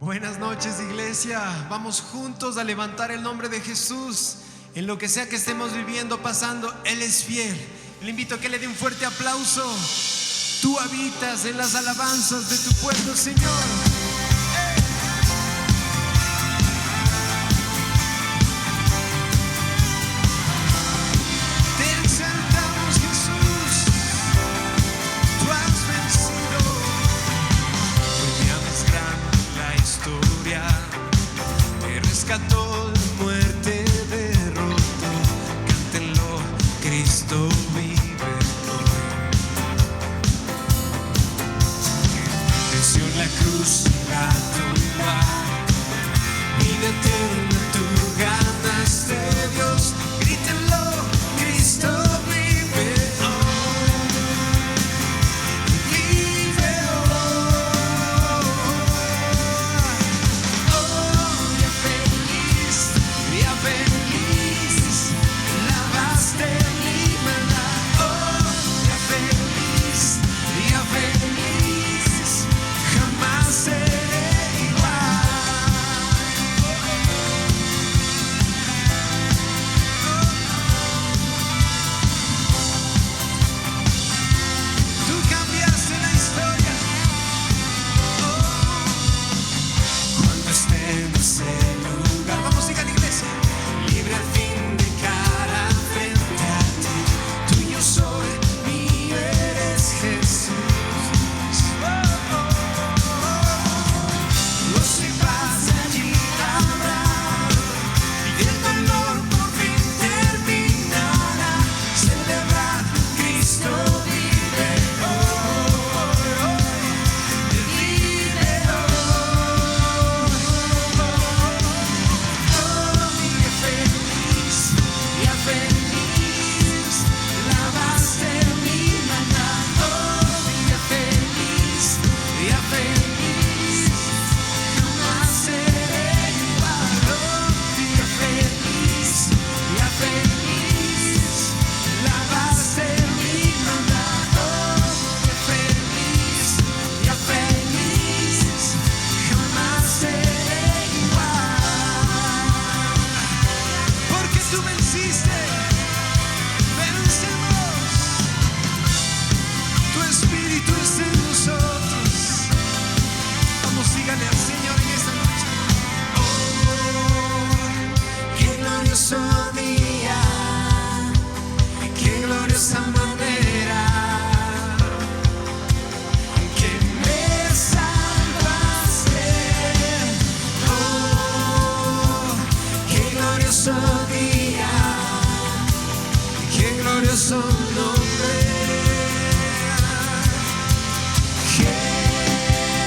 Buenas noches, iglesia. Vamos juntos a levantar el nombre de Jesús en lo que sea que estemos viviendo, pasando. Él es fiel. Le invito a que le dé un fuerte aplauso. Tú habitas en las alabanzas de tu pueblo, Señor. Rescató la muerte, derrotó. Cántenlo, Cristo vive hoy. Venció la cruz, la tumba, vida eterna tú ganaste, Dios. Grítenlo, Cristo vive hoy. Vive hoy. Oh, día feliz, lavaste mi maldad. Oh, día feliz, jamás seré igual. Tú cambiaste la historia. Cuando esté en ese lugar, vamos, digan, iglesia. Libre al fin de cara frente a ti. Tuyo soy, mío eres Jesús. Gozo y paz allí habrá, y el dolor por fin terminará. Celebrar, Cristo vive hoy. Vive hoy. Oh, día feliz, lavaste mi maldad. Oh, día feliz, jamás seré igual. Oh, día feliz, lavaste mi maldad. Oh, día feliz, jamás seré igual. Porque tú venciste, vencemos. Tu espíritu es en nosotros. Vamos, dígale al Señor en esta noche. Oh, qué glorioso día, qué gloriosa manera que me salvaste. Oh, qué glorioso día, qué glorioso nombre.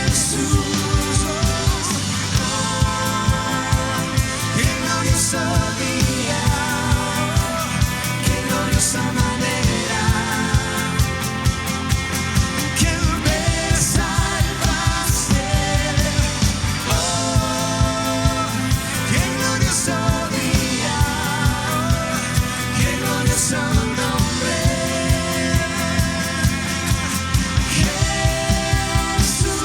Jesús, qué glorioso día, qué gloriosa manera que me salvaste. Oh, qué glorioso día, qué glorioso nombre. Jesús,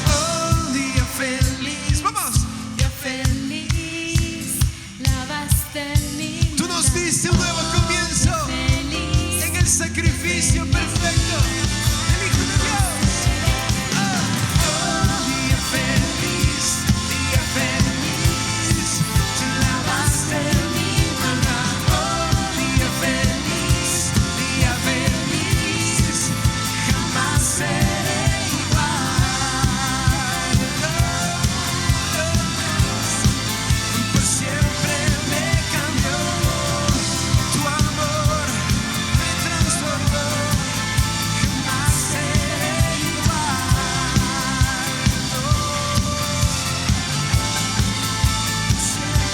oh, día feliz. Vamos. Día feliz, lavaste mi Tú nos diste un nuevo comienzo feliz. en el sacrificio perfecto del Hijo de Dios. Oh, día feliz, lavaste mi maldad. Oh, día feliz, jamás seré igual. Por siempre me cambió, tu amor me transformó, jamás seré igual.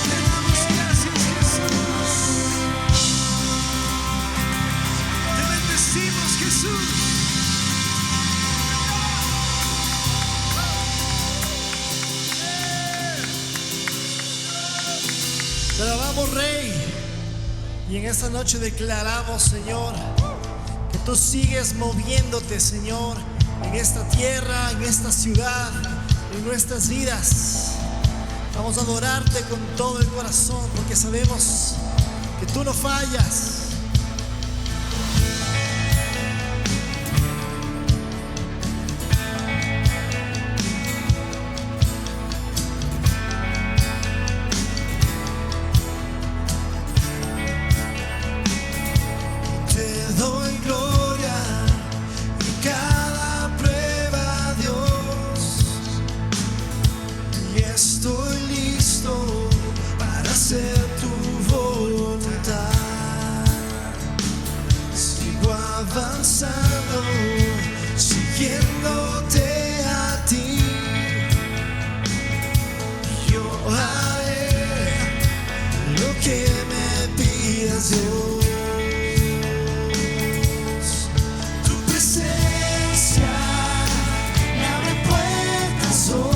Te damos gracias, Jesús. Te bendecimos, Jesús. Te alabamos, Rey, y en esta noche declaramos, Señor, que tú sigues moviéndote, Señor, en esta tierra, en esta ciudad, en nuestras vidas. Vamos a adorarte con todo el corazón porque sabemos que tú no fallas. Estoy listo para hacer tu voluntad. Sigo avanzando, siguiéndote a ti. Yo haré lo que me pidas, Dios. Tu presencia me abre puertas hoy.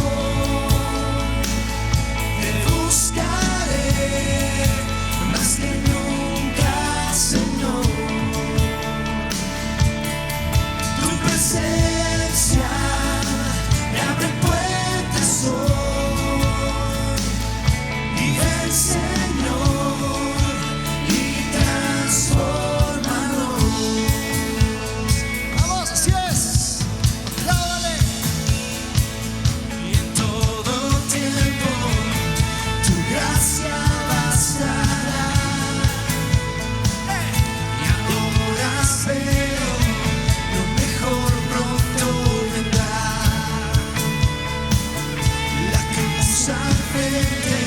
Más que nunca, Señor, tu presencia me abre puertas hoy. Y ven, Señor, y transfórmanos. Vamos, así es. Apláudale. Y en todo tiempo tu gracia bastará. Y ahora espero lo mejor pronto vendrá. La cruz al frente,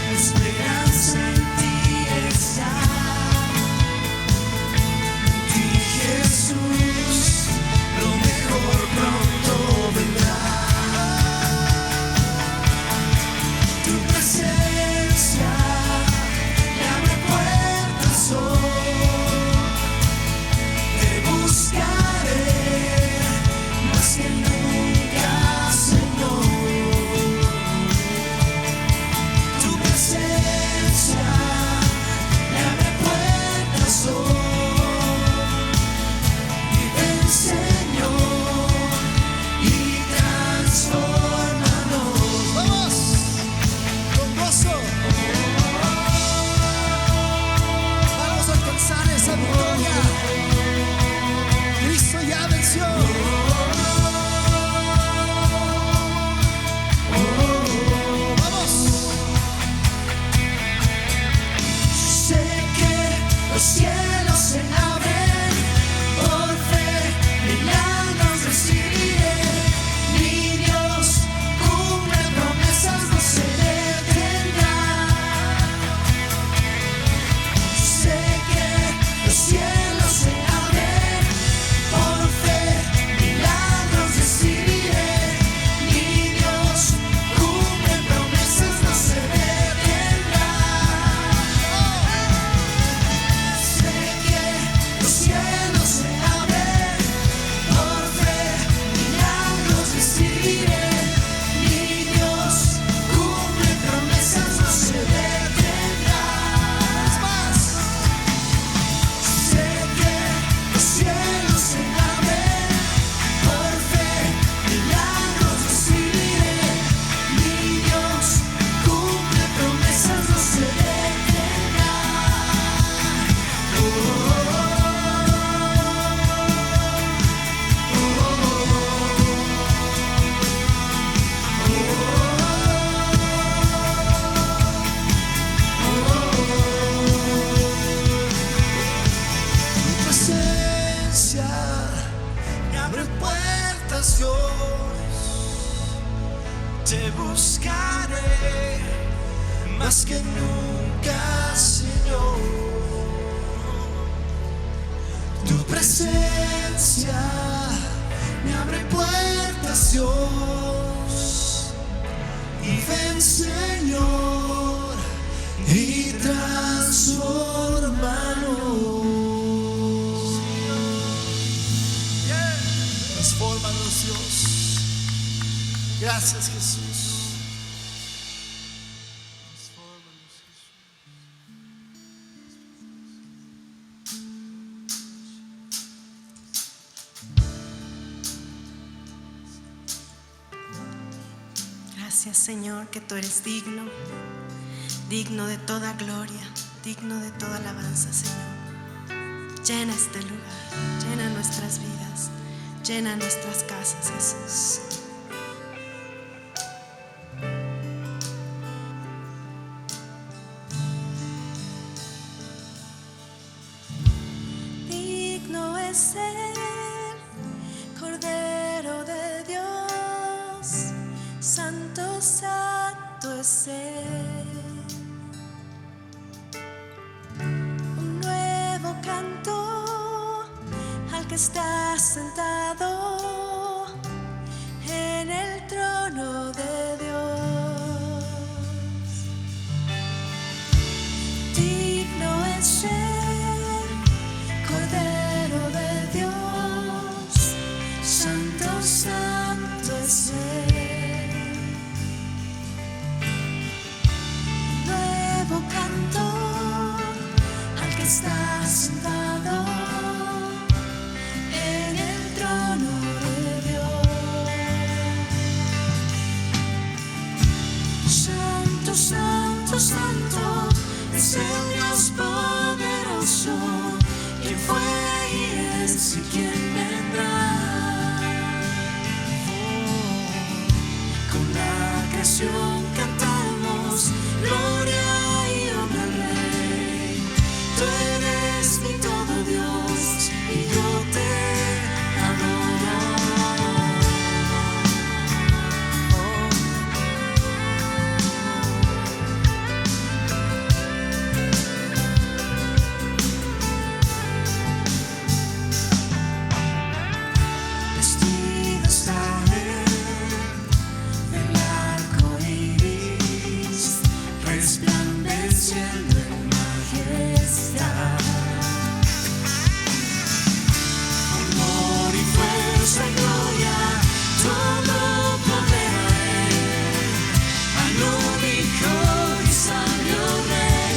la esperanza en ti está. En ti, Jesús, lo mejor pronto vendrá. Tu presencia me abre puertas hoy. Te buscaré más que nunca, Señor. Tu presencia me abre puertas hoy. Y ven, Señor, y transfórmanos. Vamos, con gozo. Vamos a alcanzar esa victoria. Cristo ya venció. Vamos. Sé que los cielos se abren, por fe milagros recibiré. Mi Dios cumple promesas, no se detendrá. Sé que los cielos se abren, por fe milagros recibiré. Mi Dios cumple promesas, no se detendrá. Sé que los cielos se abren, por fe milagros recibiré. Mi Dios cumple promesas, no se detendrá. Sé que los cielos se abren, por fe milagros recibiré. Mi Dios cumple promesas, no se detendrá. Tu presencia me abre puertas, Dios. Te buscaré más que nunca, Señor. Tu presencia me abre puertas, Dios. Y ven, Señor, y transfórmanos. Transfórmanos, Dios. Gracias, Jesús. Gracias, Señor, que tú eres digno, digno de toda gloria, digno de toda alabanza, Señor. Llena este lugar, llena nuestras vidas, llena nuestras casas, Jesús. Digno es el Cordero de Dios, santo, santo es Él. Un nuevo canto al que está sentado en el trono de Dios. Digno es el Cordero de Dios, santo, santo es Él. Nuevo canto al que está sentado en el trono de Dios. Santo, santo, santo es el Dios poderoso, quien fue y es y quien vendrá. Con la creación cantamos gloria y honra al Rey. Tú eres mi todo, Dios, y yo te adoro. Vestido está Él del arco iris, resplandeciendo en majestad. Honor y fuerza y gloria, todo poder a Él, al único y sabio Rey.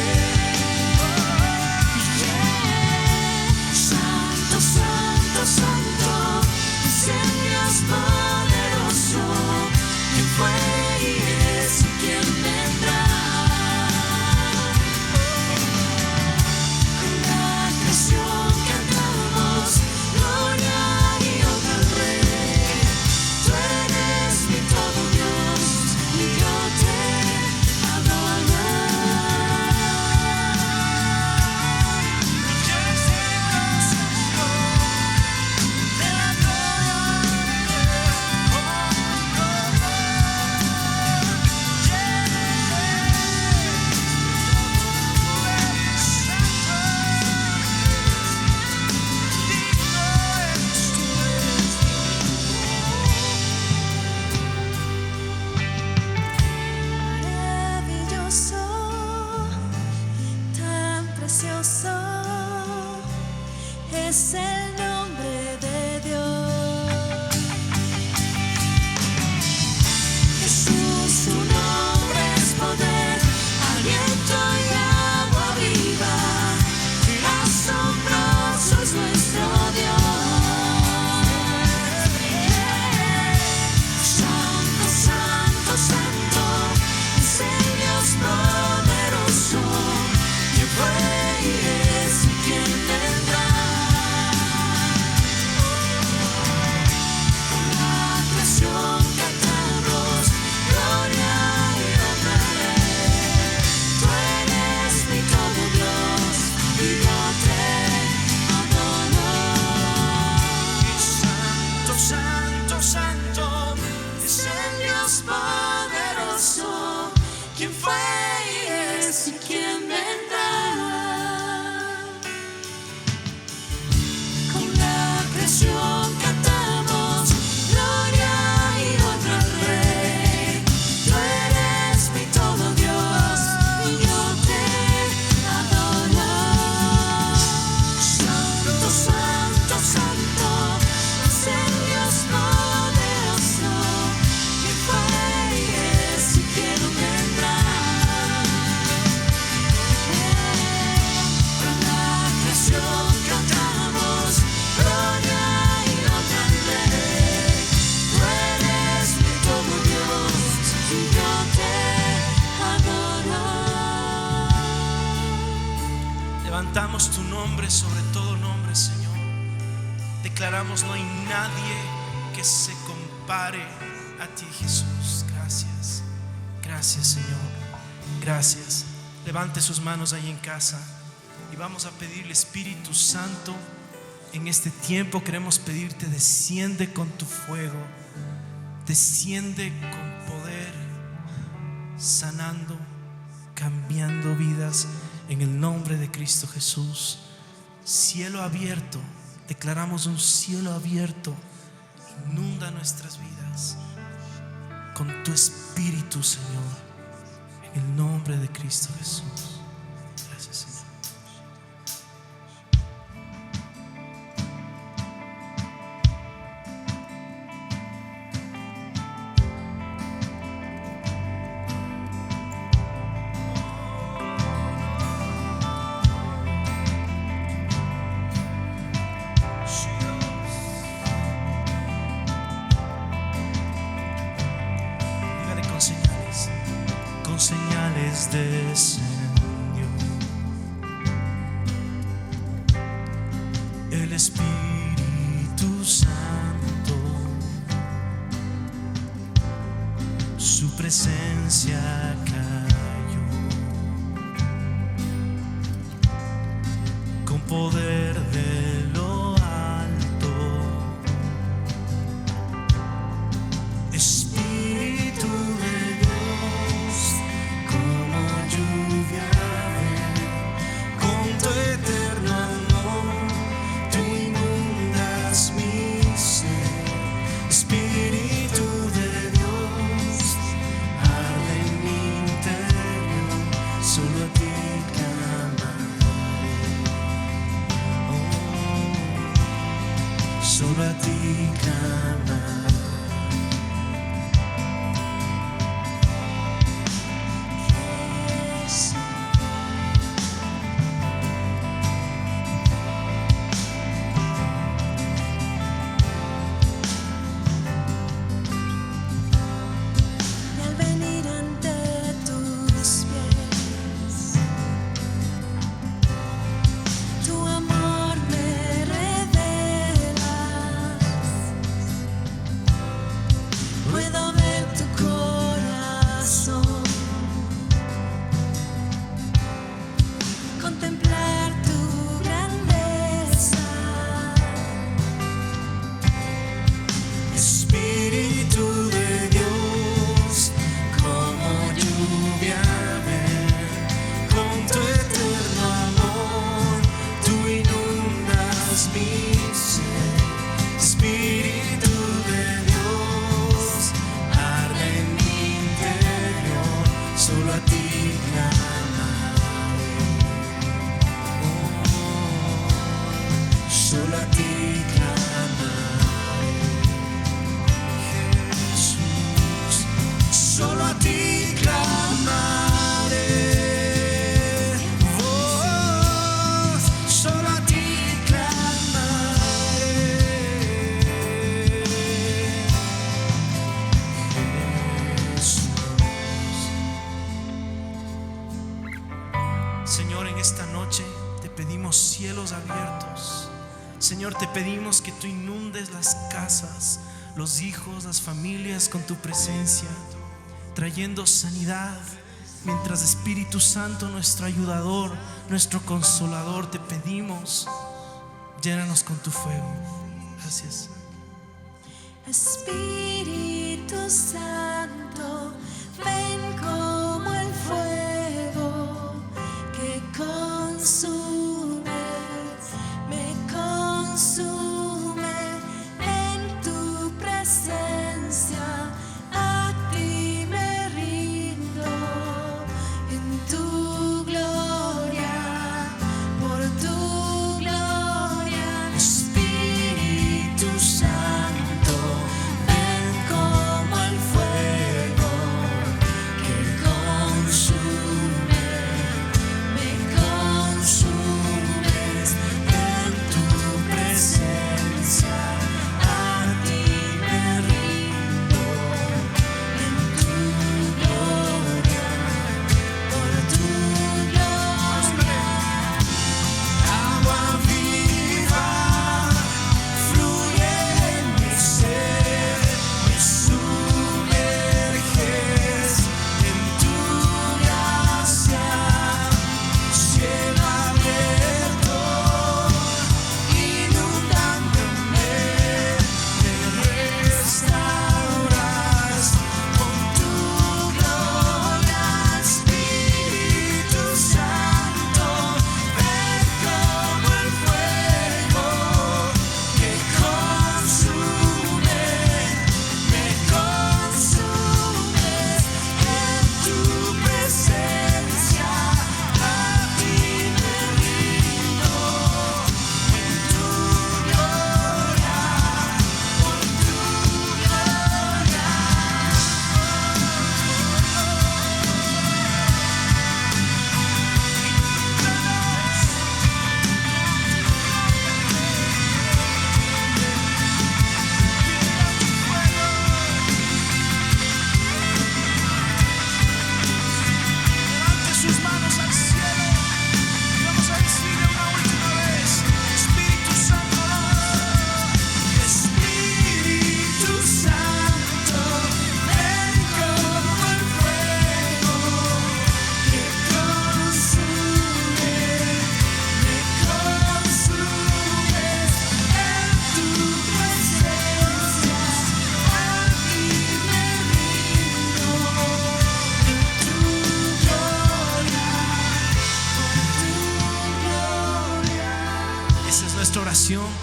Santo, santo, santo es el Dios poderoso, quien fue y es y quien vendrá. Con la creación cantamos gloria y honra al Rey. Tú eres mi todo, Dios, y yo te adoro. Maravilloso, tan precioso es el nombre de Dios. Jesús, tu nombre es poder, aliento y agua viva. Asombroso es nuestro Dios. Santo, santo, santo es el Dios poderoso, quien fue y es y quien vendrá. Declaramos tu nombre sobre todo nombre, Señor. Declaramos no hay nadie que se compare a ti, Jesús. Gracias. Gracias, Señor. Gracias. Levante sus manos ahí en casa y vamos a pedirle, Espíritu Santo, en este tiempo queremos pedirte, desciende con tu fuego, desciende con poder, sanando, cambiando vidas en el nombre de Cristo Jesús. Cielo abierto, declaramos un cielo abierto, inunda nuestras vidas con tu Espíritu, Señor, en el nombre de Cristo Jesús. Gracias, Señor. Señales descendió el Espíritu Santo, su presencia cayó con poder de lo alto. Espíritu de Dios, como lluvia ven, con tu eterno amor tú inundas mi ser. Espíritu de Dios, arde en mi interior, solo a ti clamaré. Oh, solo a ti clamaré. Señor, en esta noche te pedimos cielos abiertos. Señor, te pedimos que tú inundes las casas, los hijos, las familias con tu presencia, trayendo sanidad. Mientras Espíritu Santo, nuestro ayudador, nuestro consolador, te pedimos, llénanos con tu fuego. Gracias. Espíritu Santo, ven como el fuego que consume, me consume. En tu presencia a ti me rindo, en tu gloria, por tu gloria. Espíritu Santo, ven con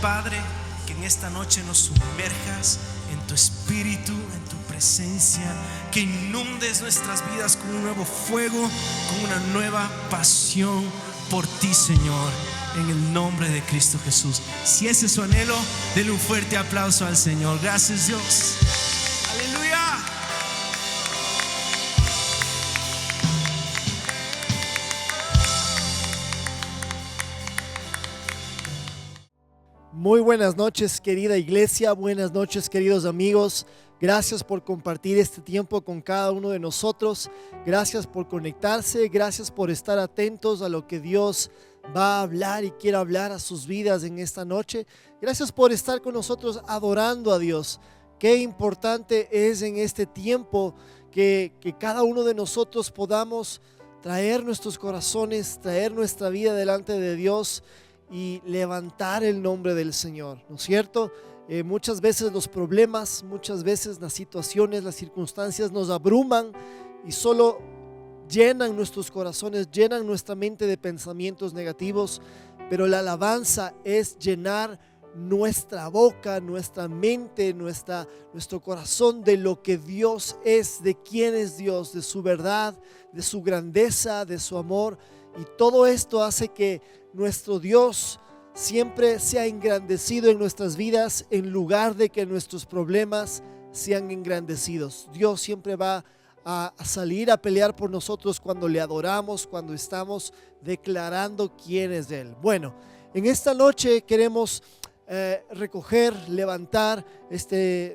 Padre, que en esta noche nos sumerjas en tu espíritu, en tu presencia, que inundes nuestras vidas con un nuevo fuego, con una nueva pasión por ti, Señor, en el nombre de Cristo Jesús. Si ese es su anhelo, denle un fuerte aplauso al Señor. Gracias, Dios. Aleluya. Muy buenas noches, querida iglesia, buenas noches, queridos amigos. Gracias por compartir este tiempo con cada uno de nosotros. Gracias por conectarse, gracias por estar atentos a lo que Dios va a hablar y quiere hablar a sus vidas en esta noche. Gracias por estar con nosotros adorando a Dios. Qué importante es en este tiempo que cada uno de nosotros podamos traer nuestros corazones, traer nuestra vida delante de Dios y levantar el nombre del Señor, ¿no es cierto? Muchas veces los problemas, muchas veces las situaciones, las circunstancias nos abruman y solo llenan nuestros corazones, llenan nuestra mente de pensamientos negativos, pero la alabanza es llenar nuestra boca, nuestra mente, nuestro corazón de lo que Dios es, de quién es Dios, de su verdad, de su grandeza, de su amor. Y todo esto hace que nuestro Dios siempre sea engrandecido en nuestras vidas en lugar de que nuestros problemas sean engrandecidos. Dios siempre va a salir a pelear por nosotros cuando le adoramos, cuando estamos declarando quién es Él. Bueno, en esta noche queremos recoger, levantar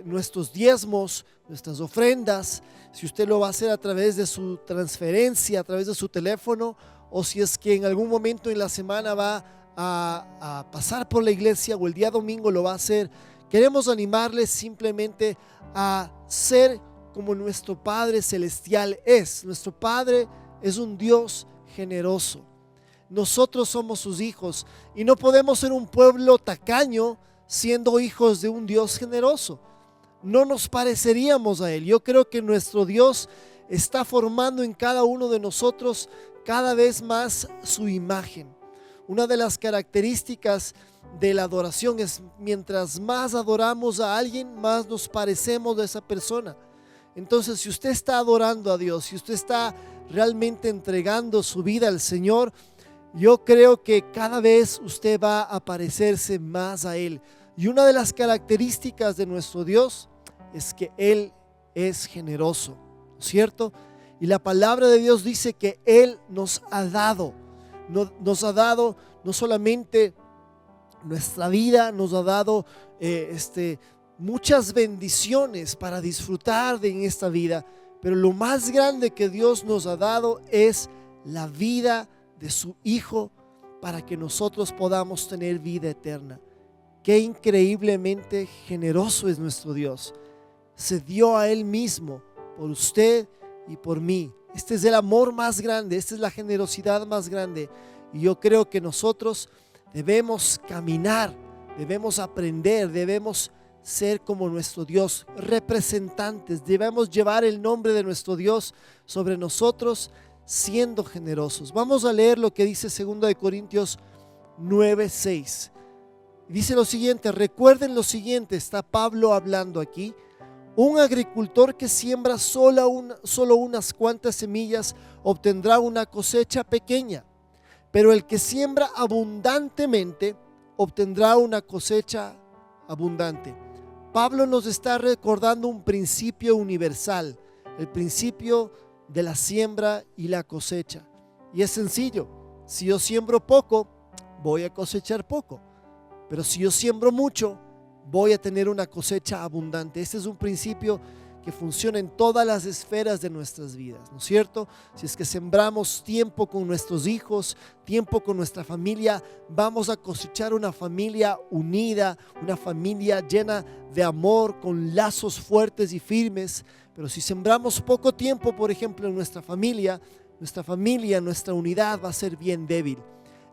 nuestros diezmos, nuestras ofrendas. Si usted lo va a hacer a través de su transferencia, a través de su teléfono, o si es que en algún momento en la semana va a pasar por la iglesia o el día domingo lo va a hacer, queremos animarles simplemente a ser como nuestro Padre Celestial es. Nuestro Padre es un Dios generoso. Nosotros somos sus hijos y no podemos ser un pueblo tacaño siendo hijos de un Dios generoso. No nos pareceríamos a Él. Yo creo que nuestro Dios está formando en cada uno de nosotros cada vez más su imagen. Una de las características de la adoración es mientras más adoramos a alguien, más nos parecemos a esa persona. Entonces, si usted está adorando a Dios, si usted está realmente entregando su vida al Señor, yo creo que cada vez usted va a parecerse más a Él. Y una de las características de nuestro Dios es que Él es generoso, ¿cierto? Y la palabra de Dios dice que Él nos ha dado no solamente nuestra vida, nos ha dado muchas bendiciones para disfrutar en esta vida, pero lo más grande que Dios nos ha dado es la vida de su Hijo para que nosotros podamos tener vida eterna. Qué increíblemente generoso es nuestro Dios. Se dio a Él mismo por usted y por mí. Este es el amor más grande, esta es la generosidad más grande. Y yo creo que nosotros debemos caminar, debemos aprender, debemos ser como nuestro Dios, representantes, debemos llevar el nombre de nuestro Dios sobre nosotros siendo generosos. Vamos a leer lo que dice 2 Corintios 9:6. Dice lo siguiente, recuerden lo siguiente, está Pablo hablando aquí. Un agricultor que siembra solo unas cuantas semillas obtendrá una cosecha pequeña, pero el que siembra abundantemente obtendrá una cosecha abundante. Pablo nos está recordando un principio universal, el principio de la siembra y la cosecha. Y es sencillo, si yo siembro poco, voy a cosechar poco, pero si yo siembro mucho, voy a tener una cosecha abundante. Este es un principio que funciona en todas las esferas de nuestras vidas, ¿no es cierto? Si es que sembramos tiempo con nuestros hijos, tiempo con nuestra familia, vamos a cosechar una familia unida, una familia llena de amor, con lazos fuertes y firmes. Pero si sembramos poco tiempo, por ejemplo, en nuestra familia, nuestra unidad va a ser bien débil.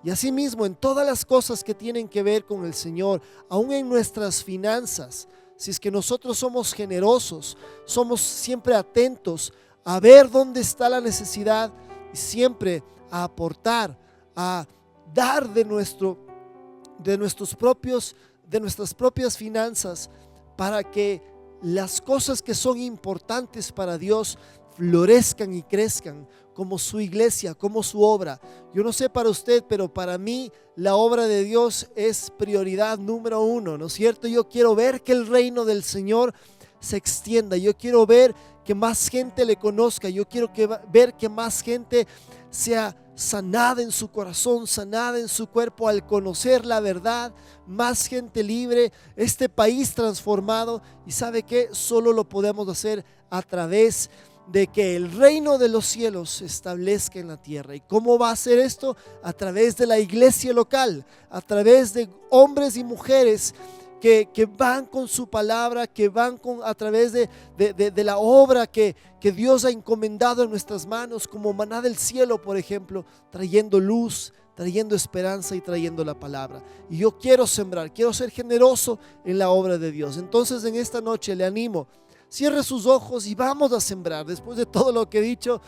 Y asimismo en todas las cosas que tienen que ver con el Señor, aún en nuestras finanzas, si es que nosotros somos generosos, somos siempre atentos a ver dónde está la necesidad y siempre a aportar, a dar de nuestros propios de nuestras propias finanzas para que las cosas que son importantes para Dios florezcan y crezcan, como su iglesia, como su obra. Yo no sé para usted, pero para mí la obra de Dios es prioridad número uno, ¿no es cierto? Yo quiero ver que el reino del Señor se extienda. Yo quiero ver que más gente le conozca. Yo quiero ver que más gente sea sanada en su corazón, sanada en su cuerpo al conocer la verdad. Más gente libre, este país transformado. Y ¿sabe qué? Solo lo podemos hacer a través de que el reino de los cielos se establezca en la tierra. ¿Y cómo va a ser esto? A través de la iglesia local, a través de hombres y mujeres que van con su palabra, que van a través de la obra que Dios ha encomendado en nuestras manos, como maná del cielo, por ejemplo, trayendo luz, trayendo esperanza y trayendo la palabra. Y yo quiero sembrar, quiero ser generoso en la obra de Dios. Entonces en esta noche le animo, cierre sus ojos y vamos a sembrar. Después de todo lo que he dicho,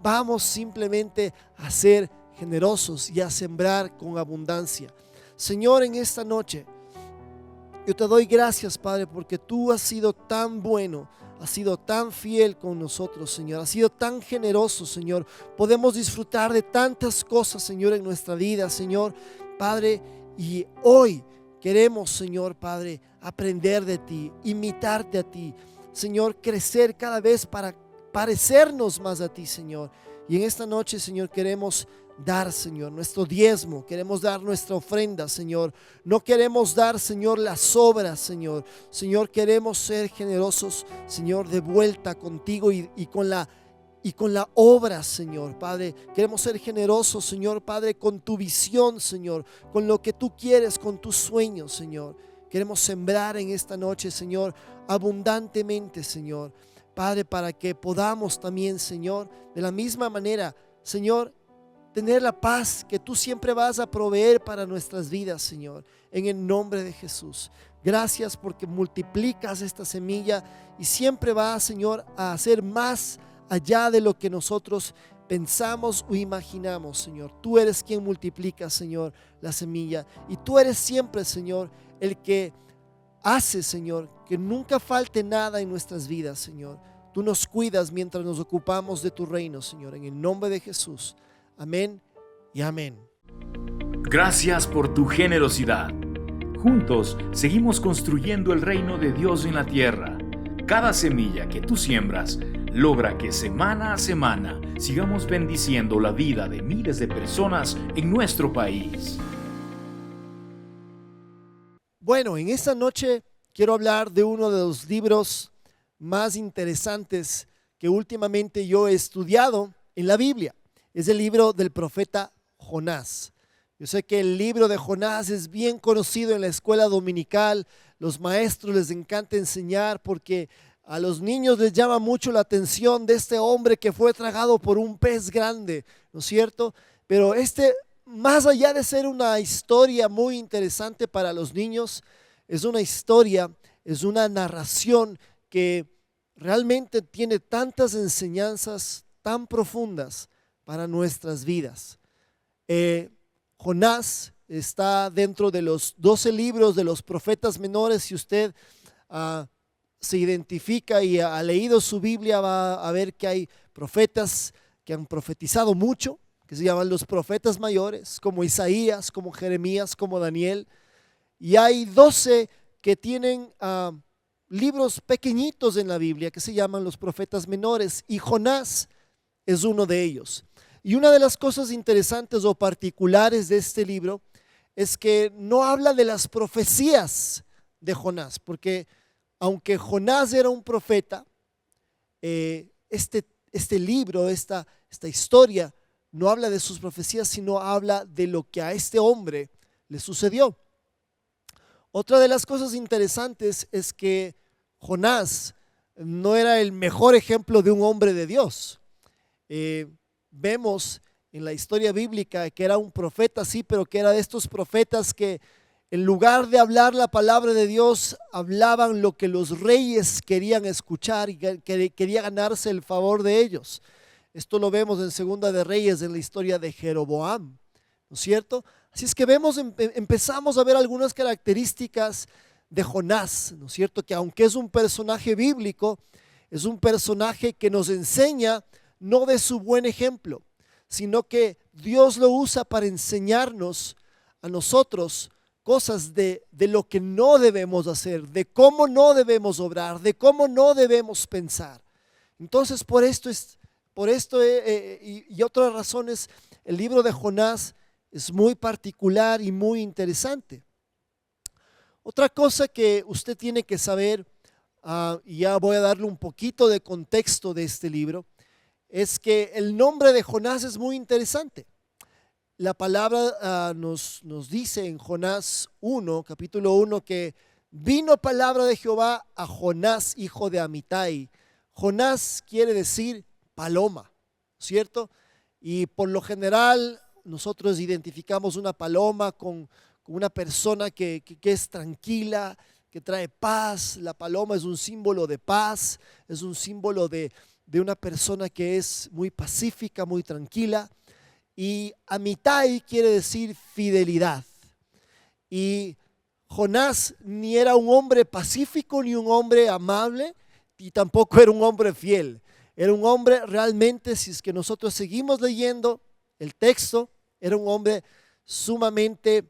vamos simplemente a ser generosos y a sembrar con abundancia. Señor, en esta noche yo te doy gracias, Padre, porque tú has sido tan bueno, has sido tan fiel con nosotros, Señor, has sido tan generoso, Señor. Podemos disfrutar de tantas cosas, Señor, en nuestra vida, Señor, Padre, y hoy queremos, Señor, Padre, aprender de ti, imitarte a ti, Señor, crecer cada vez para parecernos más a ti, Señor. Y en esta noche, Señor, queremos dar, Señor, nuestro diezmo, queremos dar nuestra ofrenda, Señor. No queremos dar, Señor, las obras, Señor. Señor, queremos ser generosos, Señor, de vuelta contigo y con la obra, Señor, Padre. Queremos ser generosos, Señor, Padre, con tu visión, Señor, con lo que tú quieres, con tus sueños, Señor. Queremos sembrar en esta noche, Señor, abundantemente, Señor, Padre, para que podamos también, Señor, de la misma manera, Señor, tener la paz que tú siempre vas a proveer para nuestras vidas, Señor, en el nombre de Jesús. Gracias porque multiplicas esta semilla y siempre vas, Señor, a hacer más allá de lo que nosotros pensamos o imaginamos, Señor. Tú eres quien multiplica, Señor, la semilla, y tú eres siempre, Señor, el que hace, Señor, que nunca falte nada en nuestras vidas, Señor. Tú nos cuidas mientras nos ocupamos de tu reino, Señor, en el nombre de Jesús. Amén y amén. Gracias por tu generosidad. Juntos seguimos construyendo el reino de Dios en la tierra. Cada semilla que tú siembras logra que semana a semana sigamos bendiciendo la vida de miles de personas en nuestro país. Bueno, en esta noche quiero hablar de uno de los libros más interesantes que últimamente yo he estudiado en la Biblia. Es el libro del profeta Jonás. Yo sé que el libro de Jonás es bien conocido en la escuela dominical. Los maestros les encanta enseñar porque a los niños les llama mucho la atención de este hombre que fue tragado por un pez grande, ¿no es cierto? Pero más allá de ser una historia muy interesante para los niños, es una historia, es una narración que realmente tiene tantas enseñanzas tan profundas para nuestras vidas. Jonás está dentro de los 12 libros de los profetas menores. Si usted se identifica y ha leído su Biblia, va a ver que hay profetas que han profetizado mucho, que se llaman los profetas mayores, como Isaías, como Jeremías, como Daniel. Y hay 12 que tienen libros pequeñitos en la Biblia que se llaman los profetas menores, y Jonás es uno de ellos. Y una de las cosas interesantes o particulares de este libro es que no habla de las profecías de Jonás, porque aunque Jonás era un profeta, este libro, esta historia, no habla de sus profecías, sino habla de lo que a este hombre le sucedió. Otra de las cosas interesantes es que Jonás no era el mejor ejemplo de un hombre de Dios. Vemos en la historia bíblica que era un profeta, sí, pero que era de estos profetas que en lugar de hablar la palabra de Dios, hablaban lo que los reyes querían escuchar y quería ganarse el favor de ellos. Esto lo vemos en Segunda de Reyes, en la historia de Jeroboam, ¿no es cierto? Así es que empezamos a ver algunas características de Jonás, ¿no es cierto? Que aunque es un personaje bíblico, es un personaje que nos enseña no de su buen ejemplo, sino que Dios lo usa para enseñarnos a nosotros cosas de lo que no debemos hacer, de cómo no debemos obrar, de cómo no debemos pensar. Entonces, por esto y otras razones, el libro de Jonás es muy particular y muy interesante. Otra cosa que usted tiene que saber, y ya voy a darle un poquito de contexto de este libro, es que el nombre de Jonás es muy interesante. La palabra nos dice en Jonás 1, capítulo 1, que vino palabra de Jehová a Jonás, hijo de Amitai. Jonás quiere decir paloma, ¿cierto? Y por lo general nosotros identificamos una paloma con una persona que es tranquila, que trae paz. La paloma es un símbolo de paz, es un símbolo de una persona que es muy pacífica, muy tranquila. Y Amitai quiere decir fidelidad. Y Jonás ni era un hombre pacífico, ni un hombre amable, y tampoco era un hombre fiel. Era un hombre realmente, si es que nosotros seguimos leyendo el texto, era un hombre sumamente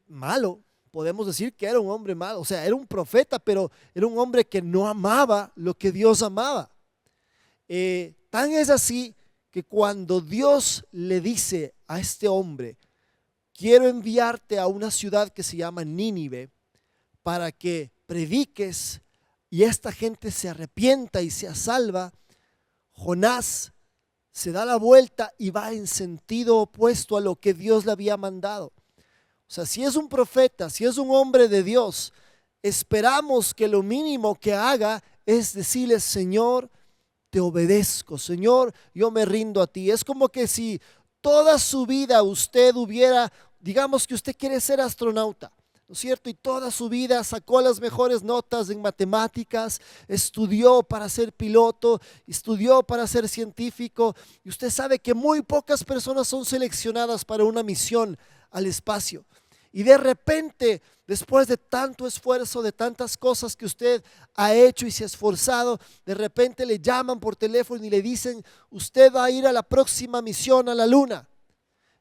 malo. Podemos decir que era un hombre malo. O sea, era un profeta, pero era un hombre que no amaba lo que Dios amaba. Tan es así que cuando Dios le dice a este hombre, quiero enviarte a una ciudad que se llama Nínive para que prediques y esta gente se arrepienta y sea salva, Jonás se da la vuelta y va en sentido opuesto a lo que Dios le había mandado. O sea, si es un profeta, si es un hombre de Dios, esperamos que lo mínimo que haga es decirle, Señor, te obedezco, Señor, yo me rindo a ti. Es como que si toda su vida usted hubiera, digamos que usted quiere ser astronauta, ¿no es cierto? Y toda su vida sacó las mejores notas en matemáticas, estudió para ser piloto, estudió para ser científico, y usted sabe que muy pocas personas son seleccionadas para una misión al espacio. Y de repente, después de tanto esfuerzo, de tantas cosas que usted ha hecho y se ha esforzado, de repente le llaman por teléfono y le dicen, usted va a ir a la próxima misión a la luna.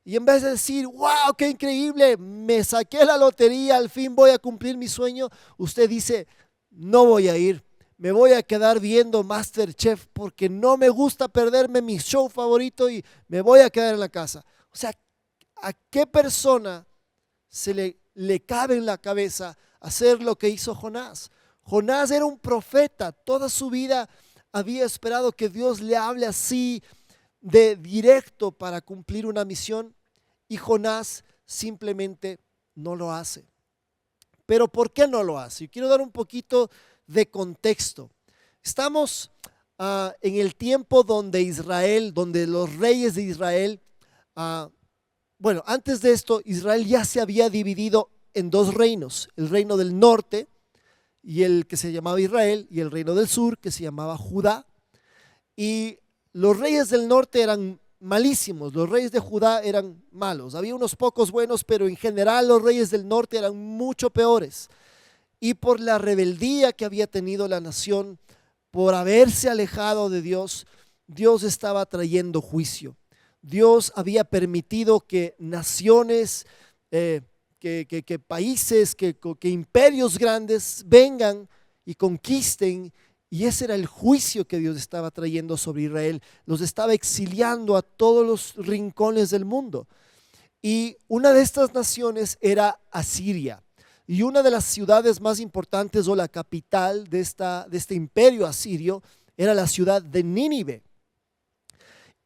Y en vez de decir, wow, qué increíble, me saqué la lotería, al fin voy a cumplir mi sueño, usted dice, no voy a ir, me voy a quedar viendo MasterChef porque no me gusta perderme mi show favorito y me voy a quedar en la casa. O sea, ¿a qué persona se le cabe en la cabeza hacer lo que hizo Jonás? Jonás era un profeta, toda su vida había esperado que Dios le hable así de directo para cumplir una misión, y Jonás simplemente no lo hace. Pero ¿por qué no lo hace? Yo quiero dar un poquito de contexto. Estamos en el tiempo donde los reyes de Israel, bueno, antes de esto, Israel ya se había dividido en dos reinos, el reino del norte, y el que se llamaba Israel, y el reino del sur, que se llamaba Judá. Y los reyes del norte eran malísimos, los reyes de Judá eran malos. Había unos pocos buenos, pero en general los reyes del norte eran mucho peores. Y por la rebeldía que había tenido la nación, por haberse alejado de Dios, Dios estaba trayendo juicio. Dios había permitido que naciones, que países, que imperios grandes vengan y conquisten, y ese era el juicio que Dios estaba trayendo sobre Israel. Los estaba exiliando a todos los rincones del mundo. Y una de estas naciones era Asiria. Y una de las ciudades más importantes, o la capital de este imperio asirio, era la ciudad de Nínive.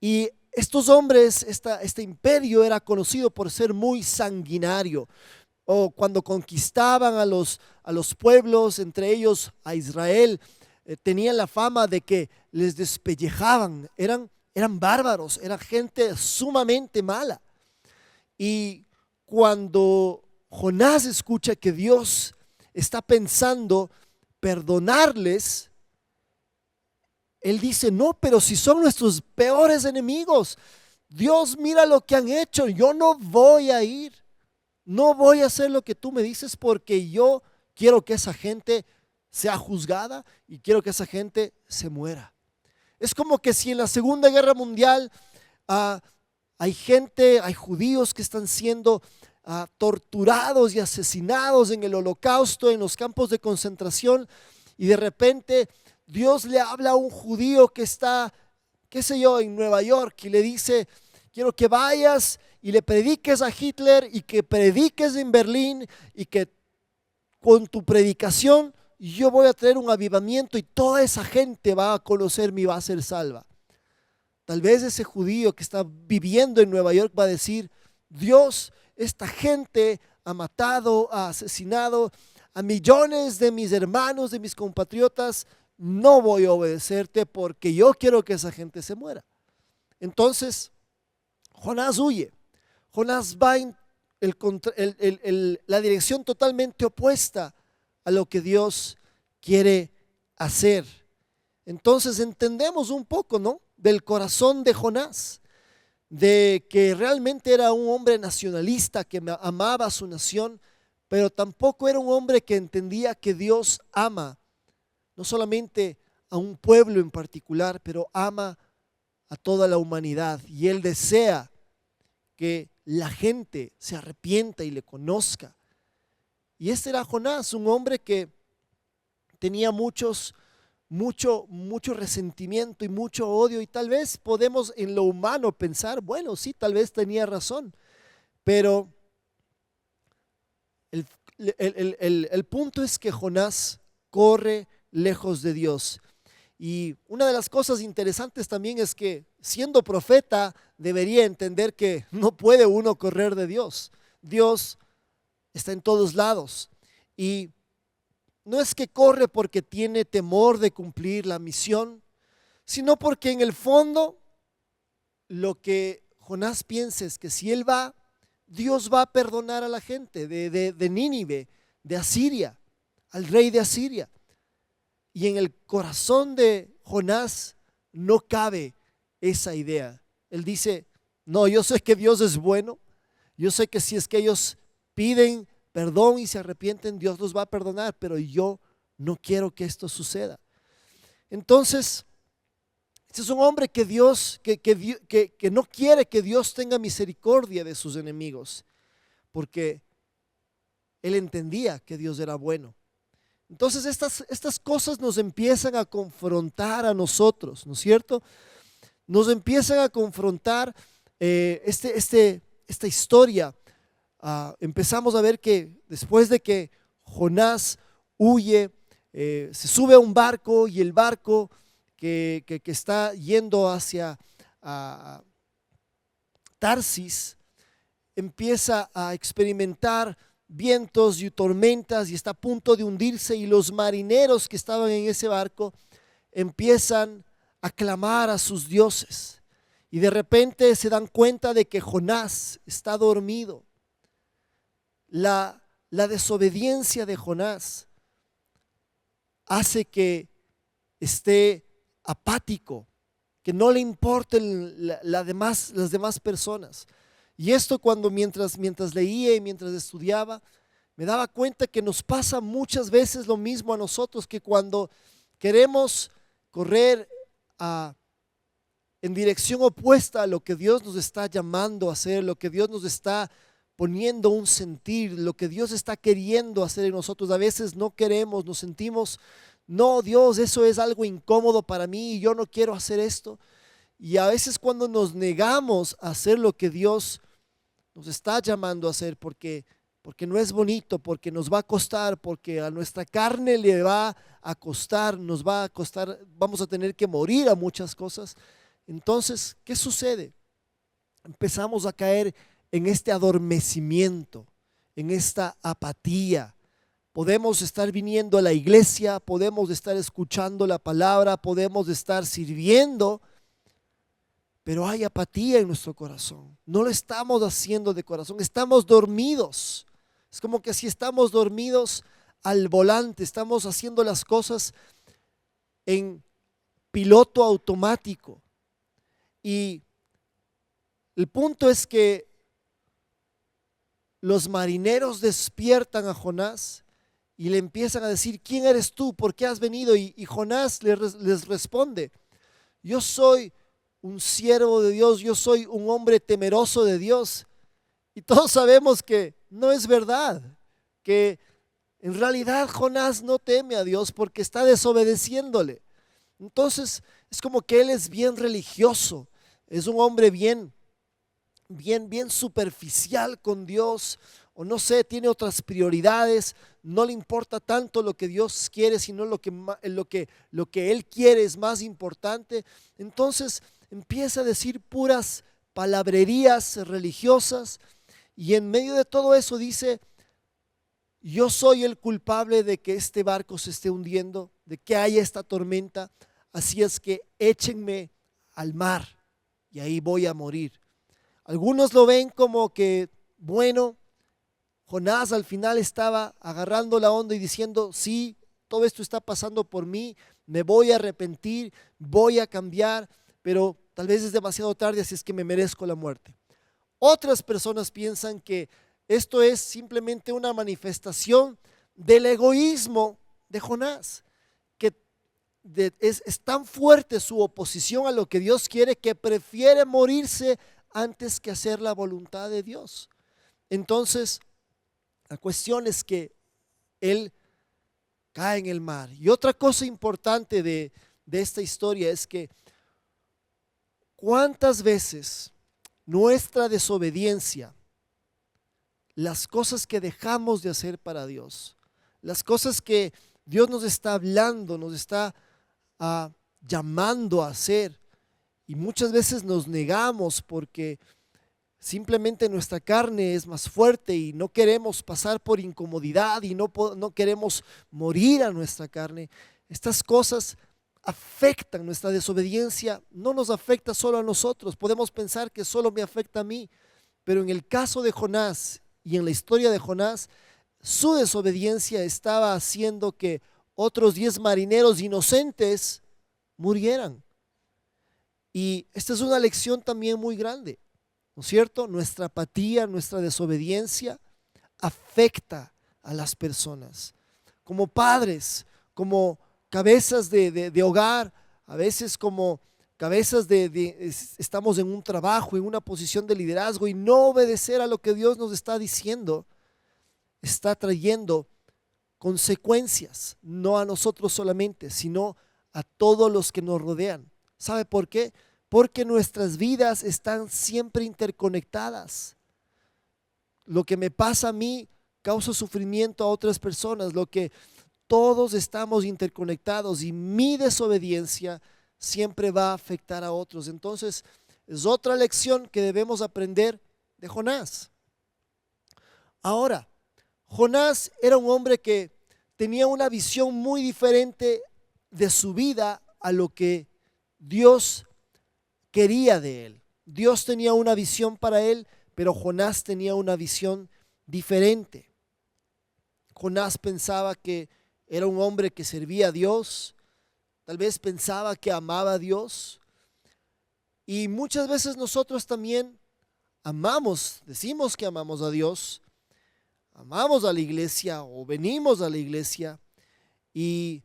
Y estos hombres, este imperio era conocido por ser muy sanguinario. O cuando conquistaban a los pueblos, entre ellos a Israel, tenían la fama de que les despellejaban, eran bárbaros, era gente sumamente mala. Y cuando Jonás escucha que Dios está pensando perdonarles, él dice, no, pero si son nuestros peores enemigos, Dios, mira lo que han hecho, yo no voy a ir, no voy a hacer lo que tú me dices porque yo quiero que esa gente sea juzgada y quiero que esa gente se muera. Es como que si en la Segunda Guerra Mundial hay gente, hay judíos que están siendo torturados y asesinados en el Holocausto, en los campos de concentración, y de repente Dios le habla a un judío que está, qué sé yo, en Nueva York, y le dice: quiero que vayas y le prediques a Hitler y que prediques en Berlín, y que con tu predicación yo voy a traer un avivamiento y toda esa gente va a conocerme y va a ser salva. Tal vez ese judío que está viviendo en Nueva York va a decir: Dios, esta gente ha matado, ha asesinado a millones de mis hermanos, de mis compatriotas, no voy a obedecerte porque yo quiero que esa gente se muera. Entonces, Jonás huye. Jonás va en la dirección totalmente opuesta a lo que Dios quiere hacer. Entonces entendemos un poco, ¿no?, del corazón de Jonás, de que realmente era un hombre nacionalista que amaba a su nación, pero tampoco era un hombre que entendía que Dios ama no solamente a un pueblo en particular, pero ama a toda la humanidad, y él desea que la gente se arrepienta y le conozca. Y este era Jonás, un hombre que tenía mucho resentimiento y mucho odio, y tal vez podemos en lo humano pensar, bueno, sí, tal vez tenía razón, pero el punto es que Jonás corre lejos de Dios. Y una de las cosas interesantes también es que, siendo profeta, debería entender que no puede uno correr de Dios. Dios está en todos lados, y no es que corre porque tiene temor de cumplir la misión, sino porque en el fondo lo que Jonás piensa es que si él va, Dios va a perdonar a la gente de Nínive, de Asiria, al rey de Asiria. Y en el corazón de Jonás no cabe esa idea. Él dice: no, yo sé que Dios es bueno, yo sé que si es que ellos piden perdón y se arrepienten, Dios los va a perdonar, pero yo no quiero que esto suceda. Entonces, este es un hombre que no quiere que Dios tenga misericordia de sus enemigos, porque él entendía que Dios era bueno. Entonces estas cosas nos empiezan a confrontar a nosotros, ¿no es cierto? Nos empiezan a confrontar esta historia. Empezamos a ver que después de que Jonás huye, se sube a un barco, y el barco que está yendo hacia Tarsis empieza a experimentar vientos y tormentas y está a punto de hundirse, y los marineros que estaban en ese barco empiezan a clamar a sus dioses, y de repente se dan cuenta de que Jonás está dormido. La desobediencia de Jonás hace que esté apático, que no le importen las demás personas. Y esto, mientras leía y mientras estudiaba, me daba cuenta que nos pasa muchas veces lo mismo a nosotros, que cuando queremos correr en dirección opuesta a lo que Dios nos está llamando a hacer, lo que Dios nos está poniendo un sentir, lo que Dios está queriendo hacer en nosotros, a veces no queremos, nos sentimos: no, Dios, eso es algo incómodo para mí y yo no quiero hacer esto. Y a veces cuando nos negamos a hacer lo que Dios nos está llamando a hacer, porque no es bonito, porque nos va a costar, porque a nuestra carne le va a costar, nos va a costar, vamos a tener que morir a muchas cosas. Entonces, ¿qué sucede? Empezamos a caer en este adormecimiento, en esta apatía. Podemos estar viniendo a la iglesia, podemos estar escuchando la palabra, podemos estar sirviendo, pero hay apatía en nuestro corazón. No lo estamos haciendo de corazón, estamos dormidos. Es como que si estamos dormidos al volante, estamos haciendo las cosas en piloto automático. Y El punto es que los marineros despiertan a Jonás y le empiezan a decir: ¿quién eres tú? ¿Por qué has venido? Y Jonás les responde: yo soy un siervo de Dios, yo soy un hombre temeroso de Dios. Y todos sabemos que no es verdad, que en realidad Jonás no teme a Dios porque está desobedeciéndole. Entonces es como que él es bien religioso, es un hombre bien superficial con Dios, o no sé, tiene otras prioridades, no le importa tanto lo que Dios quiere, sino lo que él quiere es más importante. Entonces empieza a decir puras palabrerías religiosas, y en medio de todo eso dice: yo soy el culpable de que este barco se esté hundiendo, de que haya esta tormenta, así es que échenme al mar y ahí voy a morir. Algunos lo ven como que, bueno, Jonás al final estaba agarrando la onda y diciendo: sí, todo esto está pasando por mí, me voy a arrepentir, voy a cambiar, pero tal vez es demasiado tarde, así es que me merezco la muerte. Otras personas piensan que esto es simplemente una manifestación del egoísmo de Jonás, que es tan fuerte su oposición a lo que Dios quiere que prefiere morirse antes que hacer la voluntad de Dios. Entonces, la cuestión es que él cae en el mar. Y otra cosa importante de esta historia es que cuántas veces nuestra desobediencia, las cosas que dejamos de hacer para Dios, las cosas que Dios nos está hablando, nos está llamando a hacer, y muchas veces nos negamos porque simplemente nuestra carne es más fuerte y no queremos pasar por incomodidad y no queremos morir a nuestra carne. Estas cosas afectan, nuestra desobediencia no nos afecta solo a nosotros. Podemos pensar que solo me afecta a mí, pero en el caso de Jonás y en la historia de Jonás, su desobediencia estaba haciendo que otros 10 marineros inocentes murieran. Y esta es una lección también muy grande, ¿no es cierto? Nuestra apatía, nuestra desobediencia afecta a las personas. Como padres, como cabezas de hogar, a veces como cabezas estamos en un trabajo, en una posición de liderazgo, y no obedecer a lo que Dios nos está diciendo está trayendo consecuencias, no a nosotros solamente, sino a todos los que nos rodean. ¿Sabe por qué? Porque nuestras vidas están siempre interconectadas. Lo que me pasa a mí causa sufrimiento a otras personas. Todos estamos interconectados y mi desobediencia siempre va a afectar a otros. Entonces, es otra lección que debemos aprender de Jonás. Ahora, Jonás era un hombre que tenía una visión muy diferente de su vida a lo que Dios quería de él. Dios tenía una visión para él, pero Jonás tenía una visión diferente. Jonás pensaba que era un hombre que servía a Dios, tal vez pensaba que amaba a Dios, y muchas veces nosotros también decimos que amamos a Dios, amamos a la iglesia o venimos a la iglesia, y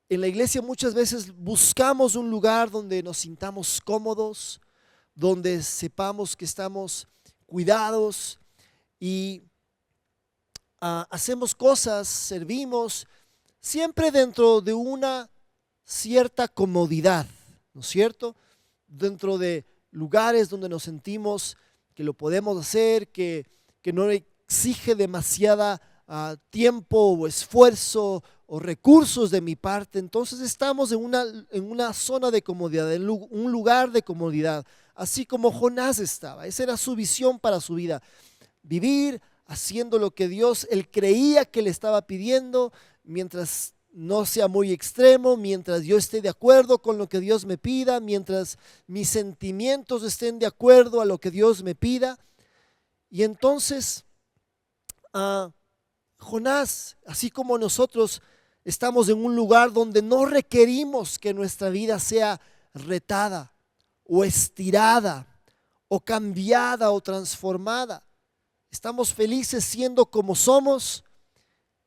en la iglesia muchas veces buscamos un lugar donde nos sintamos cómodos, donde sepamos que estamos cuidados y hacemos cosas, servimos, siempre dentro de una cierta comodidad, ¿no es cierto? Dentro de lugares donde nos sentimos que lo podemos hacer, que no exige demasiada tiempo o esfuerzo o recursos de mi parte. Entonces estamos en una zona de comodidad, en un lugar de comodidad, así como Jonás estaba. Esa era su visión para su vida, vivir haciendo lo que él creía que le estaba pidiendo, mientras no sea muy extremo, mientras yo esté de acuerdo con lo que Dios me pida, mientras mis sentimientos estén de acuerdo a lo que Dios me pida. Y entonces Jonás, así como nosotros, estamos en un lugar donde no requerimos que nuestra vida sea retada o estirada o cambiada o transformada. Estamos felices siendo como somos.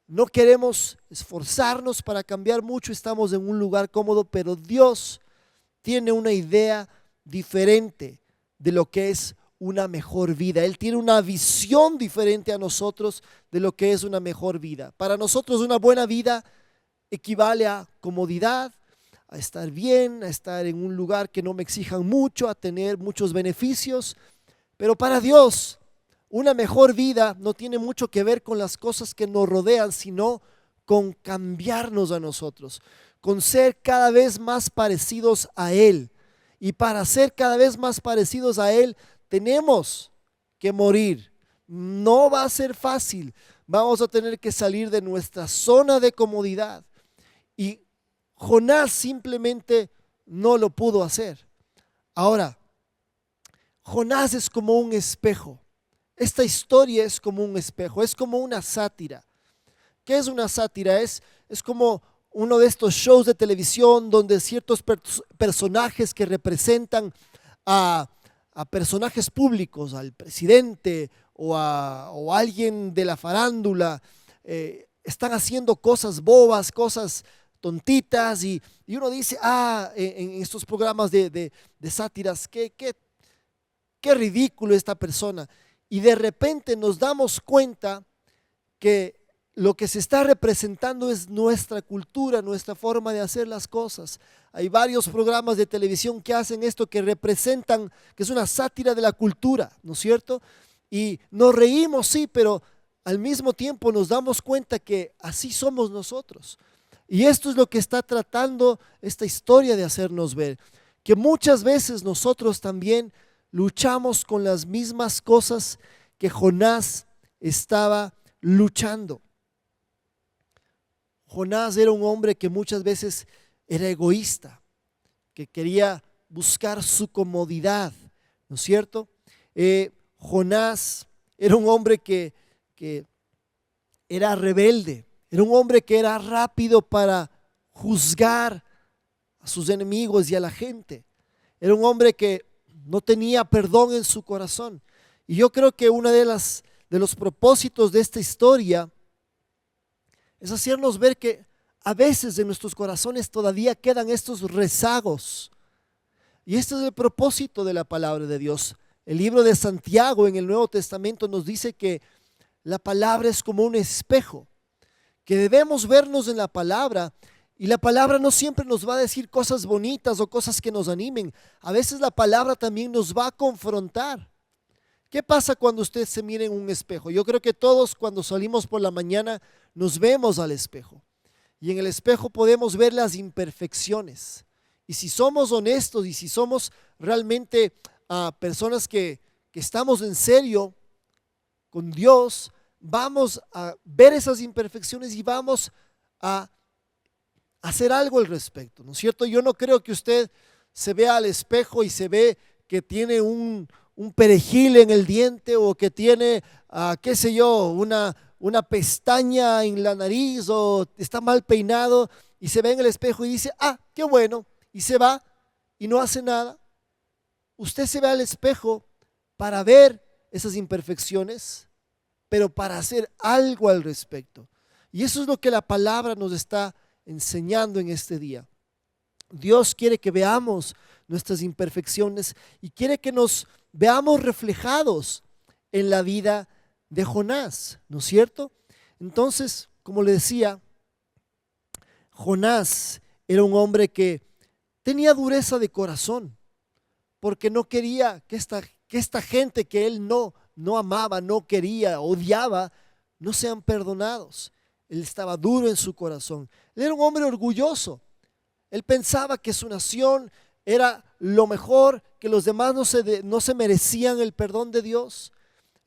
No queremos esforzarnos para cambiar mucho. Estamos en un lugar cómodo, pero Dios tiene una idea diferente de lo que es una mejor vida. Él tiene una visión diferente a nosotros de lo que es una mejor vida. Para nosotros una buena vida equivale a comodidad, a estar bien, a estar en un lugar que no me exijan mucho, a tener muchos beneficios. Pero para Dios, una mejor vida no tiene mucho que ver con las cosas que nos rodean, sino con cambiarnos a nosotros, con ser cada vez más parecidos a Él. Y para ser cada vez más parecidos a Él, tenemos que morir. No va a ser fácil. Vamos a tener que salir de nuestra zona de comodidad. Y Jonás simplemente no lo pudo hacer. Ahora, Jonás es como un espejo. Esta historia es como un espejo, es como una sátira. ¿Qué es una sátira? Es como uno de estos shows de televisión donde ciertos personajes que representan a personajes públicos, al presidente o a alguien de la farándula, están haciendo cosas bobas, cosas tontitas, y uno dice, en estos programas de sátiras, qué ridículo esta persona. Y de repente nos damos cuenta que lo que se está representando es nuestra cultura, nuestra forma de hacer las cosas. Hay varios programas de televisión que hacen esto, que representan, que es una sátira de la cultura, ¿no es cierto? Y nos reímos, sí, pero al mismo tiempo nos damos cuenta que así somos nosotros. Y esto es lo que está tratando esta historia de hacernos ver, que muchas veces nosotros también luchamos con las mismas cosas que Jonás estaba luchando. Jonás era un hombre que muchas veces era egoísta, que quería buscar su comodidad, ¿no es cierto? Jonás era un hombre que era rebelde, era un hombre que era rápido para juzgar a sus enemigos y a la gente. Era un hombre que no tenía perdón en su corazón. Y yo creo que uno de los propósitos de esta historia es hacernos ver que a veces en nuestros corazones todavía quedan estos rezagos. Y este es el propósito de la palabra de Dios. El libro de Santiago en el Nuevo Testamento nos dice que la palabra es como un espejo, que debemos vernos en la palabra. Y la palabra no siempre nos va a decir cosas bonitas o cosas que nos animen. A veces la palabra también nos va a confrontar. ¿Qué pasa cuando usted se mira en un espejo? Yo creo que todos cuando salimos por la mañana nos vemos al espejo. Y en el espejo podemos ver las imperfecciones. Y si somos honestos y si somos realmente personas que estamos en serio con Dios, vamos a ver esas imperfecciones y vamos a hacer algo al respecto, ¿no es cierto? Yo no creo que usted se vea al espejo y se ve que tiene un perejil en el diente o que tiene, qué sé yo, una pestaña en la nariz o está mal peinado y se ve en el espejo y dice, qué bueno, y se va y no hace nada. Usted se ve al espejo para ver esas imperfecciones, pero para hacer algo al respecto. Y eso es lo que la palabra nos está enseñando en este día. Dios quiere que veamos nuestras imperfecciones y quiere que nos veamos reflejados en la vida de Jonás, ¿no es cierto? Entonces, como le decía, Jonás era un hombre que tenía dureza de corazón, porque no quería que esta gente que él no amaba, no quería, odiaba, no sean perdonados. Él estaba duro en su corazón. Él era un hombre orgulloso. Él pensaba que su nación era lo mejor, que los demás no se merecían el perdón de Dios.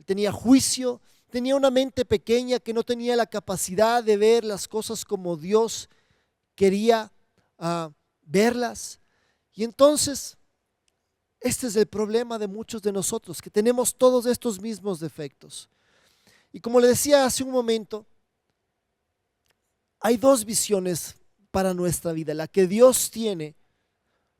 Tenía juicio, tenía una mente pequeña que no tenía la capacidad de ver las cosas como Dios quería verlas. Y entonces, este es el problema de muchos de nosotros, que tenemos todos estos mismos defectos. Y como le decía hace un momento, hay dos visiones para nuestra vida. La que Dios tiene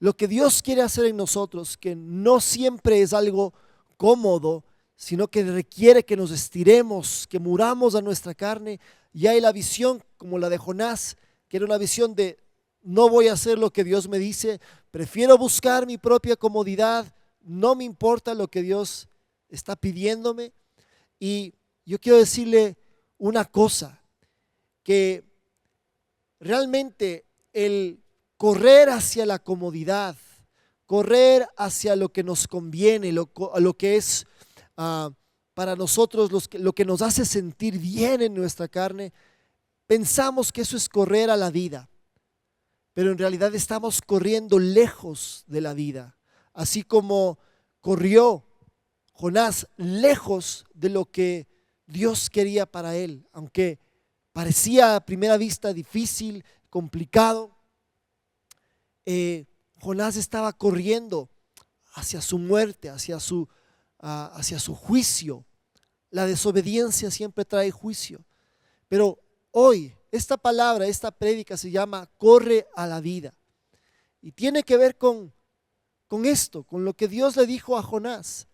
lo que Dios quiere hacer en nosotros, que no siempre es algo cómodo, sino que requiere que nos estiremos, que muramos a nuestra carne. Y hay la visión como la de Jonás, que era una visión de no voy a hacer lo que Dios me dice, prefiero buscar mi propia comodidad, no me importa lo que Dios está pidiéndome. Y yo quiero decirle una cosa, que realmente el correr hacia la comodidad, correr hacia lo que nos conviene, lo que es para nosotros lo que nos hace sentir bien en nuestra carne, pensamos que eso es correr a la vida, pero en realidad estamos corriendo lejos de la vida, así como corrió Jonás lejos de lo que Dios quería para él, aunque parecía a primera vista difícil, complicado. Jonás estaba corriendo hacia su muerte, hacia su juicio. La desobediencia siempre trae juicio. Pero hoy, esta palabra, esta prédica se llama corre a la vida. Y tiene que ver con esto, con lo que Dios le dijo a Jonás.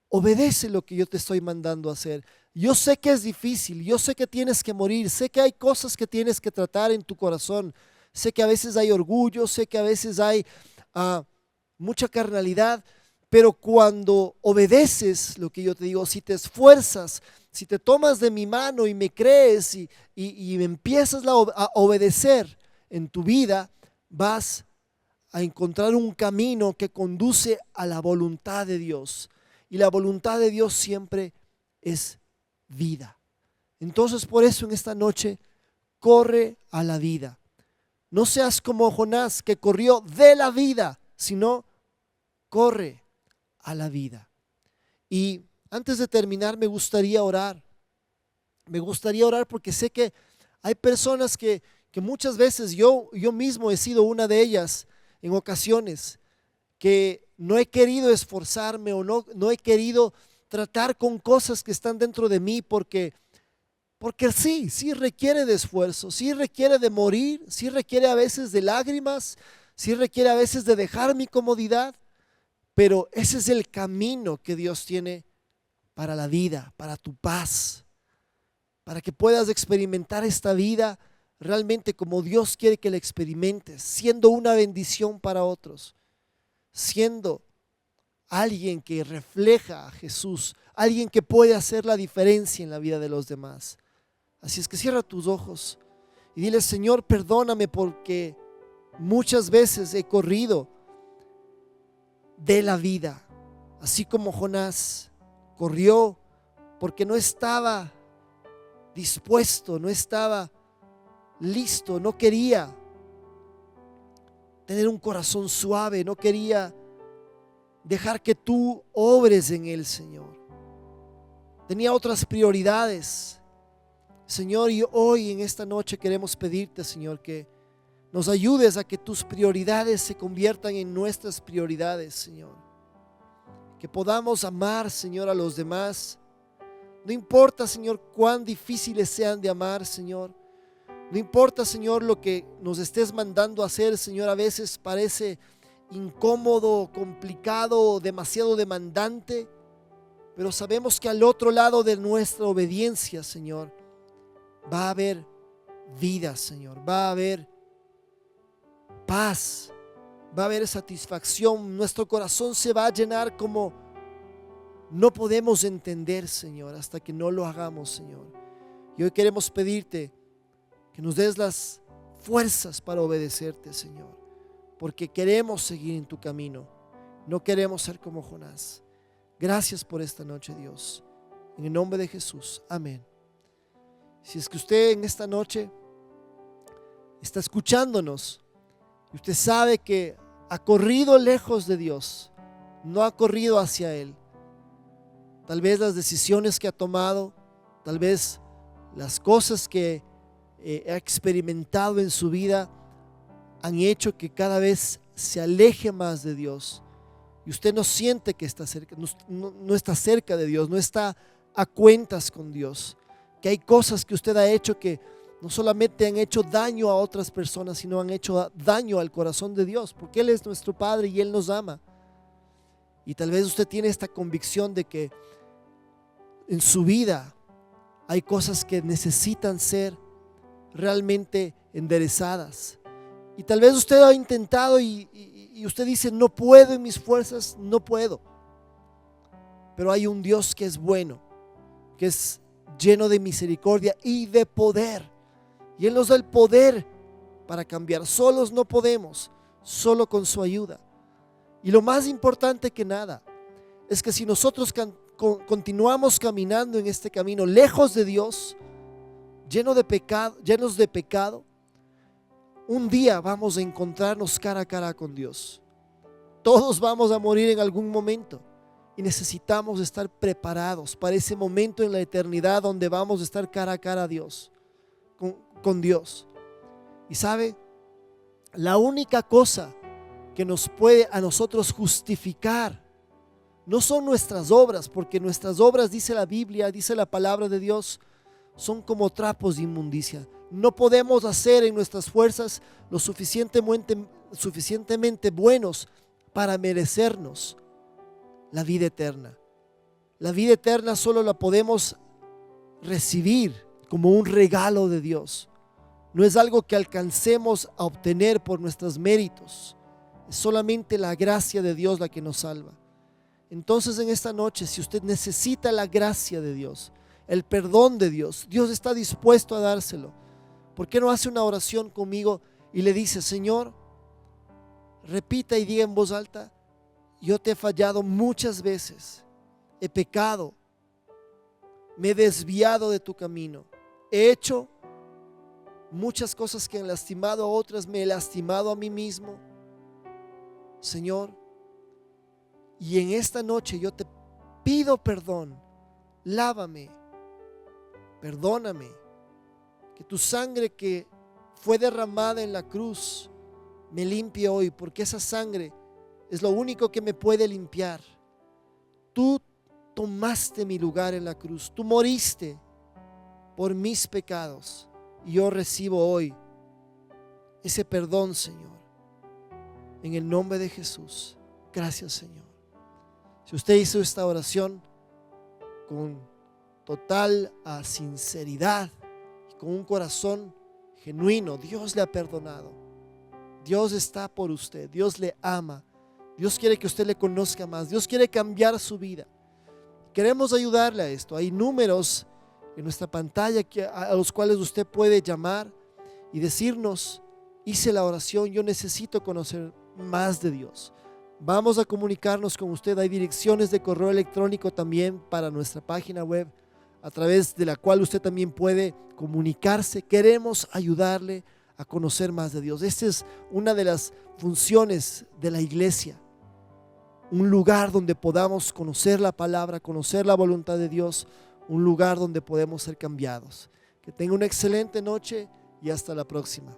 Obedece lo que yo te estoy mandando a hacer. Yo sé que es difícil, yo sé que tienes que morir, sé que hay cosas que tienes que tratar en tu corazón. Sé que a veces hay orgullo, sé que a veces hay mucha carnalidad, pero cuando obedeces lo que yo te digo, si te esfuerzas, si te tomas de mi mano y me crees y empiezas a obedecer en tu vida, vas a encontrar un camino que conduce a la voluntad de Dios. Y la voluntad de Dios siempre es vida. Entonces, por eso en esta noche, corre a la vida. No seas como Jonás, que corrió de la vida, sino corre a la vida. Y antes de terminar, me gustaría orar. Me gustaría orar porque sé que hay personas que muchas veces yo mismo he sido una de ellas en ocasiones, que no he querido esforzarme o no he querido tratar con cosas que están dentro de mí porque sí requiere de esfuerzo, sí requiere de morir, sí requiere a veces de lágrimas, sí requiere a veces de dejar mi comodidad, pero ese es el camino que Dios tiene para la vida, para tu paz, para que puedas experimentar esta vida realmente como Dios quiere que la experimentes, siendo una bendición para otros, siendo alguien que refleja a Jesús, alguien que puede hacer la diferencia en la vida de los demás. Así es que cierra tus ojos y dile: Señor, perdóname porque muchas veces he corrido de la vida, así como Jonás corrió porque no estaba dispuesto, no estaba listo, no quería tener un corazón suave, no quería dejar que tú obres en él, Señor. Tenía otras prioridades, Señor, y hoy en esta noche queremos pedirte, Señor, que nos ayudes a que tus prioridades se conviertan en nuestras prioridades, Señor. Que podamos amar, Señor, a los demás. No importa, Señor, cuán difíciles sean de amar, Señor. No importa, Señor, lo que nos estés mandando a hacer, Señor, a veces parece incómodo, complicado, demasiado demandante, pero sabemos que al otro lado de nuestra obediencia, Señor, va a haber vida, Señor, va a haber paz, va a haber satisfacción, nuestro corazón se va a llenar como no podemos entender, Señor, hasta que no lo hagamos, Señor. Y hoy queremos pedirte que nos des las fuerzas para obedecerte, Señor, porque queremos seguir en tu camino, no queremos ser como Jonás. Gracias por esta noche, Dios, en el nombre de Jesús, amén. Si es que usted en esta noche está escuchándonos y usted sabe que ha corrido lejos de Dios, no ha corrido hacia Él, tal vez las decisiones que ha tomado, tal vez las cosas que ha experimentado en su vida han hecho que cada vez se aleje más de Dios, y usted no siente que está cerca, no está cerca de Dios, no está a cuentas con Dios, que hay cosas que usted ha hecho que no solamente han hecho daño a otras personas, sino han hecho daño al corazón de Dios, porque Él es nuestro Padre y Él nos ama. Y tal vez usted tiene esta convicción de que en su vida hay cosas que necesitan ser realmente enderezadas. Y tal vez usted ha intentado y usted dice, no puedo en mis fuerzas, no puedo. Pero hay un Dios que es bueno, que es lleno de misericordia y de poder. Y Él nos da el poder para cambiar. Solos no podemos, solo con su ayuda. Y lo más importante que nada es que si nosotros continuamos caminando en este camino lejos de Dios, llenos de pecado, un día vamos a encontrarnos cara a cara con Dios. Todos vamos a morir en algún momento y necesitamos estar preparados para ese momento en la eternidad donde vamos a estar cara a cara a Dios, con Dios. Y sabe, la única cosa que nos puede a nosotros justificar no son nuestras obras, porque nuestras obras, dice la Biblia, dice la palabra de Dios, son como trapos de inmundicia. No podemos hacer en nuestras fuerzas lo suficientemente buenos para merecernos la vida eterna. La vida eterna solo la podemos recibir como un regalo de Dios. No es algo que alcancemos a obtener por nuestros méritos. Es solamente la gracia de Dios la que nos salva. Entonces en esta noche, si usted necesita la gracia de Dios, el perdón de Dios, Dios está dispuesto a dárselo. ¿Por qué no hace una oración conmigo y le dice, Señor, repita y diga en voz alta, yo te he fallado muchas veces, he pecado, me he desviado de tu camino, he hecho muchas cosas que han lastimado a otras, me he lastimado a mí mismo, Señor, y en esta noche yo te pido perdón, lávame, perdóname, que tu sangre que fue derramada en la cruz me limpie hoy, porque esa sangre es lo único que me puede limpiar. Tú tomaste mi lugar en la cruz, tú moriste por mis pecados y yo recibo hoy ese perdón, Señor, en el nombre de Jesús. Gracias, Señor. Si usted hizo esta oración con total sinceridad y con un corazón genuino, Dios le ha perdonado. Dios está por usted, Dios le ama, Dios quiere que usted le conozca más, Dios quiere cambiar su vida. Queremos ayudarle a esto. Hay números en nuestra pantalla a los cuales usted puede llamar y decirnos, hice la oración, yo necesito conocer más de Dios. Vamos a comunicarnos con usted. Hay direcciones de correo electrónico también para nuestra página web, a través de la cual usted también puede comunicarse. Queremos ayudarle a conocer más de Dios. Esta es una de las funciones de la iglesia, un lugar donde podamos conocer la palabra, conocer la voluntad de Dios, un lugar donde podemos ser cambiados. Que tenga una excelente noche y hasta la próxima.